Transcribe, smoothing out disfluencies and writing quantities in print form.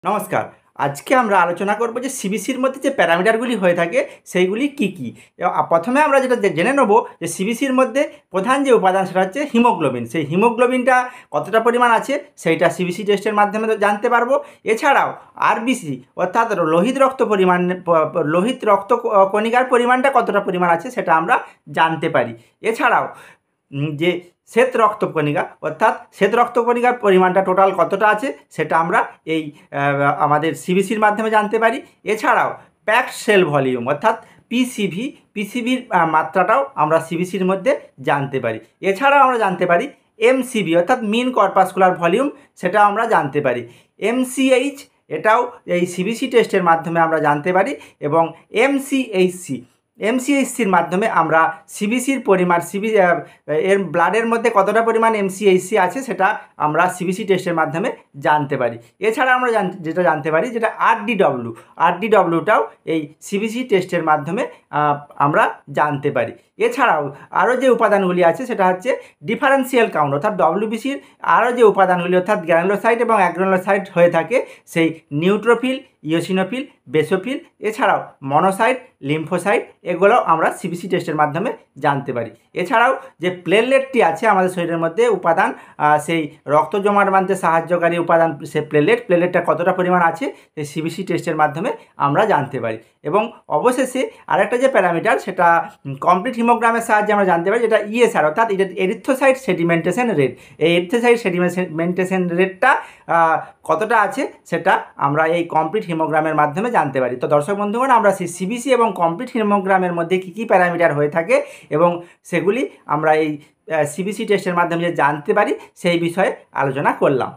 নমস্কার। আজকে আমরা আলোচনা করব যে সিবিসির মধ্যে যে প্যারামিটারগুলি হয়ে থাকে সেইগুলি কী কী। প্রথমে আমরা যেটা জেনে নেব যে সিবিসির মধ্যে প্রধান যে উপাদান সেটা হচ্ছে হিমোগ্লোবিন। সেই হিমোগ্লোবিনটা কতটা পরিমাণ আছে সেইটা সিবিসি টেস্টের মাধ্যমে তো জানতে পারবো। এছাড়াও আরবিসি অর্থাৎ লোহিত রক্ত কণিকার পরিমাণটা কতটা পরিমাণ আছে সেটা আমরা জানতে পারি। এছাড়াও যে শ্বেত রক্তকণিকা অর্থাৎ শ্বেত রক্তকণিকার পরিমাণটা টোটাল কতটা আছে সেটা আমরা এই আমাদের সিবিসির মাধ্যমে জানতে পারি। এছাড়াও প্যাকড সেল ভলিউম অর্থাৎ পিসিভির মাত্রাটাও আমরা সিবিসির মধ্যে জানতে পারি। এছাড়াও আমরা জানতে পারি এমসিভি অর্থাৎ মিন কর্পাসকুলার ভলিউম, সেটাও আমরা জানতে পারি। এমসিএইচ এটাও এই সিবিসি টেস্টের মাধ্যমে আমরা জানতে পারি এবং এমসিএইচসির মাধ্যমে আমরা সিবিসির পরিমাণ এর ব্লাডের মধ্যে কতটা পরিমাণ এমসিএইচসি আছে সেটা আমরা সিবিসি টেস্টের মাধ্যমে জানতে পারি। এছাড়া আমরা যেটা জানতে পারি যেটা আরডিডব্লিউটাও এই সিবিসি টেস্টের মাধ্যমে আমরা জানতে পারি। এছাড়াও আরও যে উপাদানগুলি আছে সেটা হচ্ছে ডিফারেন্সিয়াল কাউন্ট অর্থাৎ ডব্লিউবিসির আরও যে উপাদানগুলি অর্থাৎ গ্র্যানুলোসাইট এবং অ্যাগ্রানুলোসাইট হয়ে থাকে সেই নিউট্রোফিল, ইওসিনোফিল, বেসোফিল, এছাড়াও মনোসাইট, লিম্ফোসাইট এগুলো আমরা সিবিসি টেস্টের মাধ্যমে জানতে পারি। এছাড়াও যে প্লেটলেটটি আছে আমাদের শরীরের মধ্যে উপাদান, সেই রক্ত জমাট বাঁধতে সাহায্যকারী উপাদান সে প্লেটলেটটা কতটা পরিমাণ আছে সেই সিবিসি টেস্টের মাধ্যমে আমরা জানতে পারি। এবং অবশেষে আরেকটা যে প্যারামিটার সেটা কমপ্লিট হিমোগ্রামের সাহায্যে আমরা জানতে পারি যেটা ইএসআর অর্থাৎ এরিথ্রোসাইট সেডিমেন্টেশন রেট। এই এরিথ্রোসাইট সেডিমেন্টেশন রেটটা কতটা আছে সেটা আমরা এই কমপ্লিট হিমোগ্রামের মাধ্যমে জানতে পারি। তো দর্শক বন্ধুগণ, আমরা সেই সিবিসি এবং কমপ্লিট হিমোগ্রামের মধ্যে কী কী প্যারামিটার হয়ে থাকে এবং সেগুলি আমরা এই সিবিসি টেস্টের মাধ্যমে যে জানতে পারি সেই বিষয়ে আলোচনা করলাম।